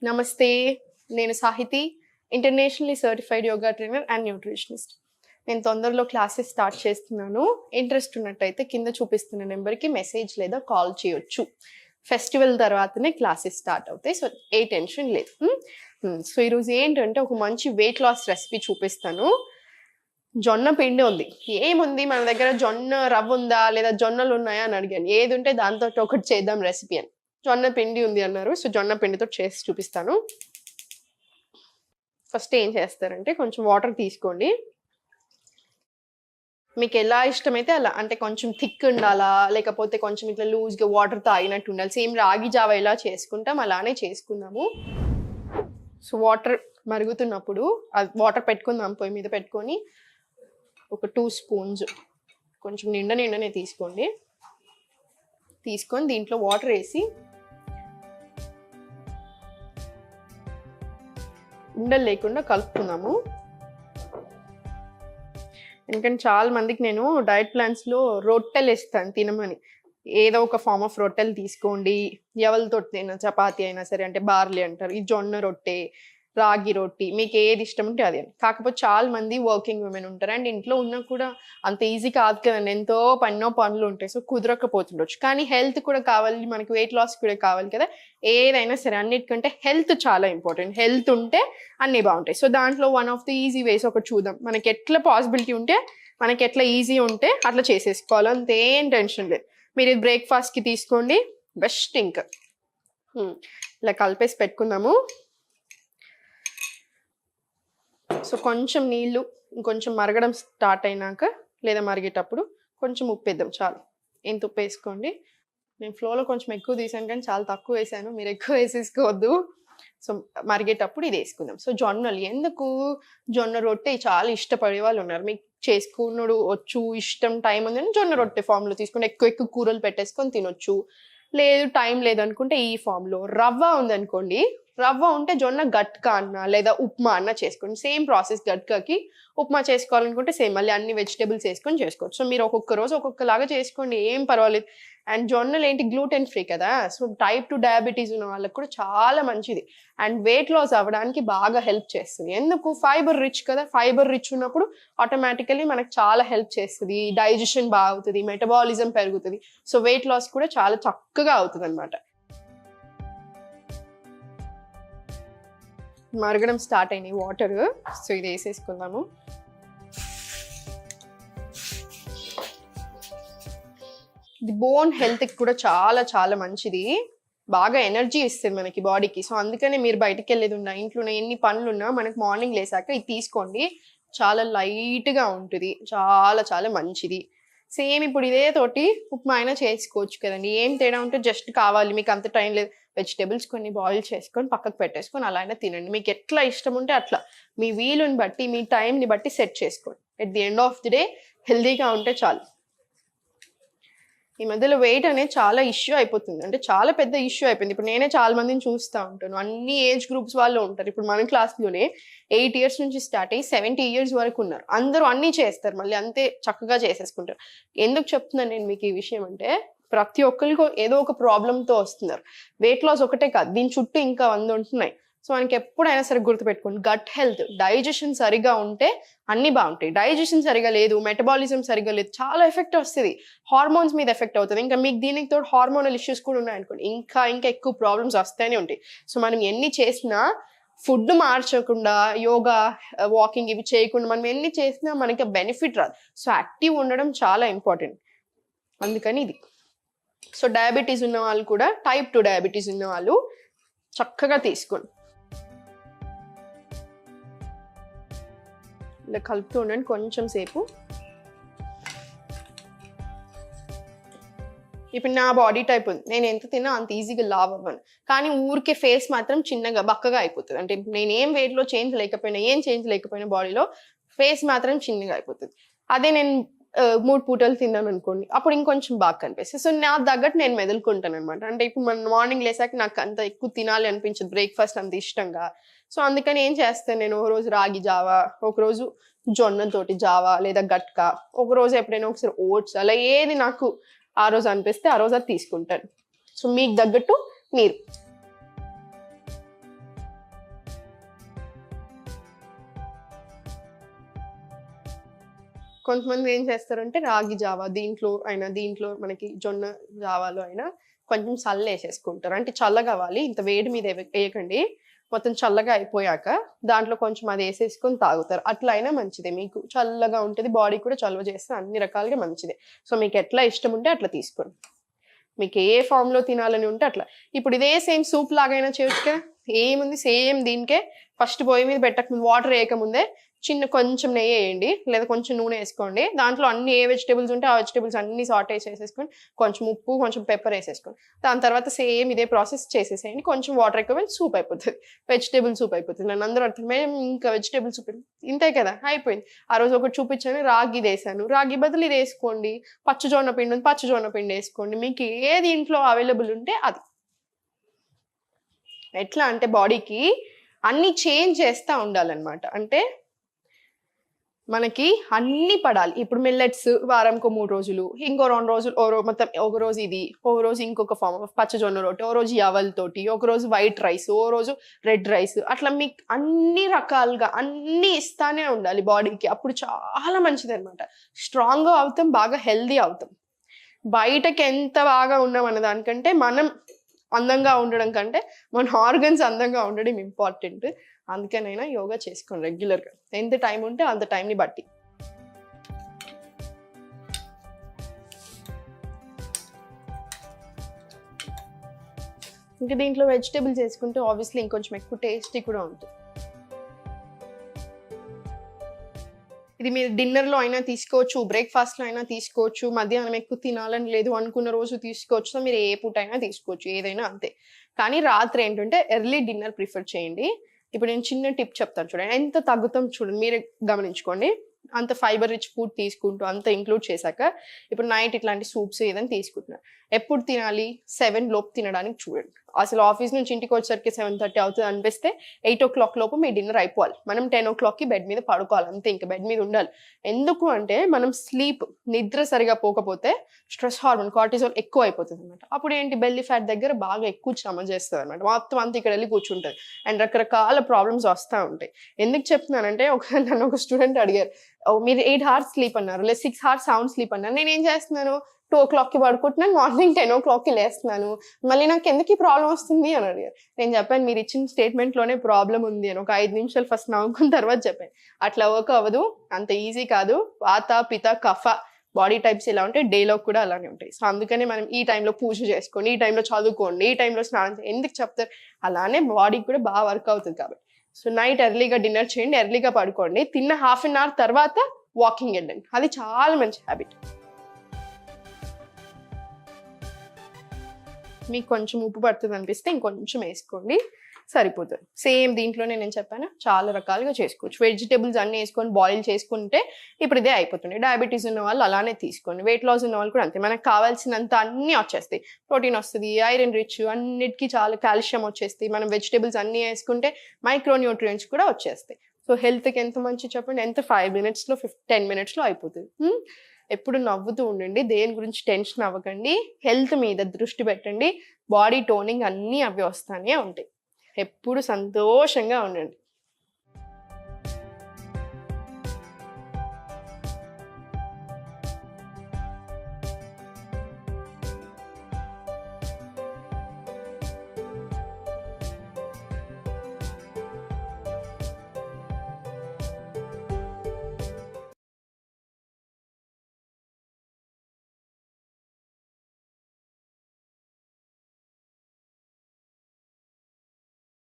నమస్తే, నేను Sahithi, internationally certified yoga trainer and nutritionist. నేను తొందరలో క్లాసెస్ స్టార్ట్ చేస్తున్నాను. ఇంట్రెస్ట్ ఉన్నట్టయితే కింద చూపిస్తున్న నెంబర్కి మెసేజ్ లేదా కాల్ చేయొచ్చు. ఫెస్టివల్ తర్వాతనే క్లాసెస్ స్టార్ట్ అవుతాయి, సో ఏ టెన్షన్ లేదు. సో ఈరోజు ఏంటంటే ఒక మంచి వెయిట్ లాస్ రెసిపీ చూపిస్తాను. జొన్న పిండి ఉంది. ఏముంది మన దగ్గర, జొన్న రవ్వ ఉందా లేదా జొన్నలు ఉన్నాయా అని అడిగాను. ఏది ఉంటే దాంతో ఒకటి చేద్దాం రెసిపీ అని. జొన్న పిండి ఉంది అన్నారు, సో జొన్న పిండితో చేసి చూపిస్తాను. ఫస్ట్ ఏం చేస్తారంటే కొంచెం వాటర్ తీసుకోండి. మీకు ఎలా ఇష్టమైతే అలా, అంటే కొంచెం థిక్ ఉండాలా లేకపోతే కొంచెం ఇట్లా లూజ్గా వాటర్తో ఆగినట్టు ఉండాలి. సేమ్ రాగి జావ ఎలా చేసుకుంటాం అలానే చేసుకుందాము. సో వాటర్ మరుగుతున్నప్పుడు వాటర్ పెట్టుకుందాం, పొయ్యి మీద పెట్టుకొని ఒక 2 స్పూన్స్ కొంచెం నిండనే తీసుకోండి. తీసుకొని దీంట్లో వాటర్ వేసి ఉండలు లేకుండా కలుపుకుందాము. ఎందుకంటే చాలా మందికి నేను డైట్ ప్లాన్స్లో రొట్టెలు ఇస్తాను తినమని. ఏదో ఒక ఫామ్ ఆఫ్ రొట్టెలు తీసుకోండి, ఎవరితో తిన, చపాతీ అయినా సరే, అంటే బార్లీ అంటారు, ఈ జొన్న రొట్టె, రాగి రొట్టి, మీకు ఏది ఇష్టం ఉంటే అది. కాకపోతే చాలా మంది వర్కింగ్ ఉమెన్ ఉంటారు అండ్ ఇంట్లో ఉన్నా కూడా అంత ఈజీ కాదు కదండి, ఎంతో పనులు ఉంటాయి, సో కుదరకపోతుండొచ్చు. కానీ హెల్త్ కూడా కావాలి, మనకి వెయిట్ లాస్ కూడా కావాలి కదా. ఏదైనా సరే అన్నిటికంటే హెల్త్ చాలా ఇంపార్టెంట్. హెల్త్ ఉంటే అన్నీ బాగుంటాయి. సో దాంట్లో వన్ ఆఫ్ ది ఈజీ వేస్ ఒకటి చూద్దాం. మనకి ఎట్లా పాసిబిలిటీ ఉంటే, మనకి ఎట్లా ఈజీ ఉంటే అట్లా చేసేసుకోవాలి, అంతేం టెన్షన్ లేదు. మీరు ఇది బ్రేక్ఫాస్ట్కి తీసుకోండి, బెస్ట్. ఇంకా ఇలా కలిపేసి పెట్టుకుందాము. సో కొంచెం నీళ్ళు ఇంకొంచెం మరగడం స్టార్ట్ అయినాక లేదా మరిగేటప్పుడు కొంచెం ఉప్పు వేద్దాం, చాలు. ఎంత ఉప్పు వేసుకోండి. నేను ఫ్లోలో కొంచెం ఎక్కువ తీసాను కానీ చాలా తక్కువ వేసాను, మీరు ఎక్కువ వేసేసుకోవద్దు. సో మరిగేటప్పుడు ఇది వేసుకుందాం. సో జొన్నలు ఎందుకు, జొన్న రొట్టె చాలా ఇష్టపడే వాళ్ళు ఉన్నారు. మీకు చేసుకున్నాడు వచ్చు, ఇష్టం, టైం ఉందని జొన్న రొట్టె ఫామ్లో తీసుకుని ఎక్కువ కూరలు పెట్టేసుకొని తినొచ్చు. లేదు టైం లేదనుకుంటే ఈ ఫామ్లో. రవ్వ ఉందనుకోండి, రవ్వ ఉంటే జొన్న గట్కా అన్న లేదా ఉప్మా అన్న చేసుకోండి. Same process. గట్కాకి ఉప్మా చేసుకోవాలనుకుంటే సేమ్ మళ్ళీ అన్ని వెజిటేబుల్స్ వేసుకొని చేసుకోవచ్చు. సో మీరు ఒక్కొక్క రోజు ఒక్కొక్కలాగా చేసుకోండి, ఏం పర్వాలేదు. అండ్ జొన్నలు ఏంటి, గ్లూటెన్ ఫ్రీ కదా, సో టైప్ 2 డయాబెటీస్ ఉన్న వాళ్ళకి కూడా చాలా మంచిది. అండ్ వెయిట్ లాస్ అవ్వడానికి బాగా హెల్ప్ చేస్తుంది. ఎందుకు, ఫైబర్ రిచ్ కదా. ఫైబర్ రిచ్ ఉన్నప్పుడు ఆటోమేటికలీ మనకు చాలా హెల్ప్ చేస్తుంది. డైజెషన్ బాగా అవుతుంది, మెటబాలిజం పెరుగుతుంది. సో వెయిట్ లాస్ కూడా చాలా చక్కగా అవుతుంది అనమాట. మరగడం స్టార్ట్ అయినాయి వాటర్, సో ఇది వేసేసుకుందాము. ఇది బోన్ హెల్త్కి కూడా చాలా చాలా మంచిది, బాగా ఎనర్జీ ఇస్తుంది మనకి బాడీకి. సో అందుకనే మీరు బయటకు వెళ్ళేది ఉన్నా, ఇంట్లో ఎన్ని పనులున్నా, మనకు మార్నింగ్ లేసాక ఇది తీసుకోండి. చాలా లైట్గా ఉంటుంది, చాలా చాలా మంచిది. సేమ్ ఇప్పుడు ఇదే తోటి ఉప్మా అయినా చేసుకోవచ్చు కదండి. ఏం తేడా ఉంటే, జస్ట్ కావాలి మీకు అంత టైం లేదు, వెజిటేబుల్స్ కొన్ని బాయిల్ చేసుకొని పక్కకు పెట్టేసుకొని అలా అయినా తినండి. మీకు ఎట్లా ఇష్టం ఉంటే అట్లా, మీ వీలుని బట్టి, మీ టైంని బట్టి సెట్ చేసుకోండి. At the end of the day హెల్దీగా ఉంటే చాలు. ఈ మధ్యలో వెయిట్ అనేది చాలా ఇష్యూ అయిపోతుంది, అంటే చాలా పెద్ద ఇష్యూ అయిపోయింది. ఇప్పుడు నేనే చాలా మందిని చూస్తూ ఉంటాను, అన్ని ఏజ్ గ్రూప్స్ వాళ్ళు ఉంటారు. ఇప్పుడు మన క్లాస్లోనే 8 years నుంచి స్టార్ట్ అయ్యి 70 years వరకు ఉన్నారు. అందరూ అన్నీ చేస్తారు, మళ్ళీ అంతే చక్కగా చేసేసుకుంటారు. ఎందుకు చెప్తున్నాను నేను మీకు ఈ విషయం అంటే, ప్రతి ఒక్కరికి ఏదో ఒక ప్రాబ్లంతో వస్తున్నారు. వెయిట్ లాస్ ఒకటే కాదు, దీని చుట్టూ ఇంకా 100 ఉంటున్నాయి. సో మనకి ఎప్పుడైనా సరే గుర్తుపెట్టుకోండి, గట్ హెల్త్, డైజెషన్ సరిగా ఉంటే అన్నీ బాగుంటాయి. డైజెషన్ సరిగా లేదు, మెటబాలిజం సరిగా లేదు, చాలా ఎఫెక్ట్ వస్తుంది, హార్మోన్స్ మీద ఎఫెక్ట్ అవుతుంది. ఇంకా మీకు దీనికి తోడు హార్మోనల్ ఇష్యూస్ కూడా ఉన్నాయనుకోండి, ఇంకా ఎక్కువ ప్రాబ్లమ్స్ వస్తూనే ఉంటాయి. సో మనం ఎన్ని చేసినా, ఫుడ్ మార్చకుండా, యోగా, వాకింగ్ ఇవి చేయకుండా మనం ఎన్ని చేసినా మనకి బెనిఫిట్ రాదు. సో యాక్టివ్ ఉండడం చాలా ఇంపార్టెంట్, అందుకని ఇది. సో డయాబెటీస్ ఉన్న వాళ్ళు కూడా, టైప్ 2 డయాబెటీస్ ఉన్న వాళ్ళు చక్కగా తీసుకోండి. ఇలా కలుపుతూ ఉండండి కొంచెం సేపు. ఇప్పుడు నా బాడీ టైప్ ఉంది, నేను ఎంత తిన్నా అంత ఈజీగా లావ్ అవ్వను, కానీ ఊరికే ఫేస్ మాత్రం చిన్నగా బక్కగా అయిపోతుంది. అంటే నేను ఏం వెయిట్లో చేంజ్ లేకపోయినా బాడీలో ఫేస్ మాత్రం చిన్నగా అయిపోతుంది. అదే నేను 3 పూటలు తిన్నాను అనుకోండి, అప్పుడు ఇంకొంచెం బాగా కనిపిస్తుంది. సో నా తగ్గట్టు నేను మెదులుకుంటాను అనమాట. అంటే ఇప్పుడు మన మార్నింగ్ లేసాక నాకు అంత ఎక్కువ తినాలి అనిపించదు, బ్రేక్ఫాస్ట్ అంత ఇష్టంగా. సో అందుకని ఏం చేస్తాను నేను, ఒక రోజు రాగి జావా, ఒకరోజు జొన్నతోటి జావా లేదా గట్కా, ఒకరోజు ఎప్పుడైనా ఒకసారి ఓట్స్, అలా ఏది నాకు ఆ రోజు అనిపిస్తే ఆ రోజు అది తీసుకుంటాను. సో మీకు తగ్గట్టు మీరు కొంతమంది ఏం చేస్తారంటే రాగి జావా దీంట్లో మనకి జొన్న జావాలో అయినా కొంచెం చల్ల వేసేసుకుంటారు. అంటే చల్లగా అవ్వాలి, ఇంత వేడి మీద వేయకండి. మొత్తం చల్లగా అయిపోయాక దాంట్లో కొంచెం అది వేసేసుకొని తాగుతారు. అట్లా అయినా మంచిదే, మీకు చల్లగా ఉంటుంది, బాడీ కూడా చలవ చేస్తే అన్ని రకాలుగా మంచిదే. సో మీకు ఎట్లా ఇష్టం ఉంటే అట్లా తీసుకోండి, మీకు ఏ ఫామ్లో తినాలని ఉంటే అట్లా. ఇప్పుడు ఇదే సేమ్ సూప్ లాగైనా చేయొచ్చుగా, ఏముంది సేమ్ దీనికే ఫస్ట్ పొయ్యి మీద పెట్టక వాటర్ వేయకముందే కొంచెం నెయ్యి వేయండి, లేదా కొంచెం నూనె వేసుకోండి. దాంట్లో అన్ని ఏ వెజిటేబుల్స్ ఉంటే ఆ వెజిటేబుల్స్ అన్ని సాటే చేసేసుకొని కొంచెం ఉప్పు కొంచెం పెప్పర్ వేసేసుకోండి. దాని తర్వాత సేమ్ ఇదే ప్రాసెస్ చేసేసేయండి. కొంచెం వాటర్ ఎక్కువ సూప్ అయిపోతుంది, వెజిటేబుల్ సూప్ అయిపోతుంది. నన్ను అందరూ అర్థం మేము ఇంకా వెజిటేబుల్ సూప్ ఇంతే కదా అయిపోయింది. ఆ రోజు ఒకటి చూపించాను, రాగి వేసాను, రాగి బదులు ఇది వేసుకోండి. పచ్చజొన్న పిండి ఉంది, పచ్చజొన్న పిండి వేసుకోండి. మీకు ఏది ఇంట్లో అవైలబుల్ ఉంటే అది. ఎట్లా అంటే బాడీకి అన్ని చేంజ్ చేస్తూ ఉండాలన్నమాట. అంటే మనకి అన్ని పడాలి. ఇప్పుడు మిల్లెట్స్ వారంకో 3 రోజులు, ఇంకో 2 రోజులు మొత్తం ఒక రోజు ఇది, ఒక రోజు ఇంకొక ఫామ్ ఆఫ్ పచ్చజొన్న రొట్టె, ఓ రోజు యవలతోటి, ఒక రోజు వైట్ రైస్, ఓ రోజు రెడ్ రైస్. అట్లా మీకు అన్ని రకాలుగా అన్ని ఇస్తానే ఉండాలి బాడీకి. అప్పుడు చాలా మంచిది అనమాట. స్ట్రాంగ్గా అవుతాం, బాగా హెల్దీ అవుతాం. బయటకి ఎంత బాగా ఉన్నాం అన్న దానికంటే మనం అందంగా ఉండడం కంటే మన ఆర్గన్స్ అందంగా ఉండడం ఇంపార్టెంట్. అందుకనైనా యోగా చేసుకోండి రెగ్యులర్గా, ఎంత టైం ఉంటే అంత టైంని బట్టి. ఇంకా దీంట్లో వెజిటేబుల్స్ వేసుకుంటే ఆబ్వియస్లీ ఇంకొంచెం ఎక్కువ టేస్టీ కూడా ఉంటుంది. ఇది మీరు డిన్నర్లో అయినా తీసుకోవచ్చు, బ్రేక్ఫాస్ట్లో అయినా తీసుకోవచ్చు, మధ్యాహ్నం ఎక్కువ తినాలని లేదు అనుకున్న రోజు తీసుకోవచ్చు. సో మీరు ఏ పూట అయినా తీసుకోవచ్చు, ఏదైనా అంతే. కానీ రాత్రి ఏంటంటే ఎర్లీ డిన్నర్ ప్రిఫర్ చేయండి. ఇప్పుడు నేను చిన్న టిప్ చెప్తాను చూడండి, ఎంత తగ్గుతాం చూడండి, మీరే గమనించుకోండి. అంత ఫైబర్ రిచ్ ఫుడ్ తీసుకుంటూ అంత ఇంక్లూడ్ చేశాక ఇప్పుడు నైట్ ఇట్లాంటి సూప్స్ ఏదైనా తీసుకుంటున్నారు. ఎప్పుడు తినాలి? 7 లోపు తినడానికి చూడండి. అసలు ఆఫీస్ నుంచి ఇంటికి వచ్చేసరికి 7:30 అవుతుంది అనిపిస్తే 8 o'clock లోపు మీ డిన్నర్ అయిపోవాలి. మనం 10 o'clockకి బెడ్ మీద పడుకోవాలి అంతే, ఇంకా బెడ్ మీద ఉండాలి. ఎందుకు అంటే మనం నిద్ర సరిగా పోకపోతే స్ట్రెస్ హార్మోన్ కార్టిజోల్ ఎక్కువ అయిపోతుంది అనమాట. అప్పుడు ఏంటి, బెల్లీ ఫ్యాట్ దగ్గర బాగా ఎక్కువ శ్రమ చేస్తుంది అనమాట. మొత్తం అంతా ఇక్కడ వెళ్ళి కూర్చుంటుంది అండ్ రకరకాల ప్రాబ్లమ్స్ వస్తూ ఉంటాయి. ఎందుకు చెప్తున్నానంటే నన్ను ఒక స్టూడెంట్ అడిగారు, మీరు 8 hours స్లీప్ అన్నారు, లేదా 6 hours సౌండ్ స్లీప్ అన్నారు. నేను ఏం చేస్తున్నాను, 2 o'clockకి పడుకుంటున్నాను, మార్నింగ్ 10 o'clockకి లేస్తున్నాను, మళ్ళీ నాకు ఎందుకు ఈ ప్రాబ్లం వస్తుంది అని అడిగారు. నేను చెప్పాను, మీరు ఇచ్చిన స్టేట్మెంట్లోనే ప్రాబ్లం ఉంది అని. ఒక 5 నిమిషాలు ఫస్ట్ నవ్వుకున్న తర్వాత చెప్పాను. అట్లా వర్క్ అవ్వదు, అంత ఈజీ కాదు. వాత పిత కఫ బాడీ టైప్స్ ఎలా ఉంటాయి, డేలో కూడా అలానే ఉంటాయి. సో అందుకనే మనం ఈ టైంలో పూజ చేసుకోండి, ఈ టైంలో చదువుకోండి, ఈ టైంలో స్నానం చేయండి ఎందుకు చెప్తారు, అలానే బాడీకి కూడా బాగా వర్క్ అవుతుంది కాబట్టి. సో నైట్ ఎర్లీగా డిన్నర్ చేయండి, ఎర్లీగా పడుకోండి, తిన్న 1/2 hour తర్వాత వాకింగ్ వెళ్ళండి. అది చాలా మంచి హ్యాబిట్. మీకు కొంచెం ఉప్పు పడుతుంది అనిపిస్తే ఇంకొంచెం వేసుకోండి, సరిపోతుంది. సేమ్ దీంట్లోనే నేను చెప్పాను, చాలా రకాలుగా చేసుకోవచ్చు. వెజిటేబుల్స్ అన్ని వేసుకొని బాయిల్ చేసుకుంటే ఇప్పుడు ఇదే అయిపోతుంది. డయాబెటీస్ ఉన్న వాళ్ళు అలానే తీసుకోండి, వెయిట్ లాస్ ఉన్న వాళ్ళు కూడా అంతే. మనకు కావాల్సినంత అన్నీ వచ్చేస్తాయి, ప్రోటీన్ వస్తుంది, ఐరన్ రిచ్, అన్నిటికీ చాలా కాల్షియం వచ్చేస్తాయి. మనం వెజిటేబుల్స్ అన్నీ వేసుకుంటే మైక్రో న్యూట్రియంట్స్ కూడా వచ్చేస్తాయి. సో హెల్త్కి ఎంత మంచి చెప్పండి, ఎంత 5 minutesలో 10 minutesలో అయిపోతుంది. ఎప్పుడు నవ్వుతూ ఉండండి, దేని గురించి టెన్షన్ అవ్వకండి, హెల్త్ మీద దృష్టి పెట్టండి, బాడీ టోనింగ్ అన్నీ అవి వస్తానే ఉంటాయి. ఎప్పుడు సంతోషంగా ఉండండి.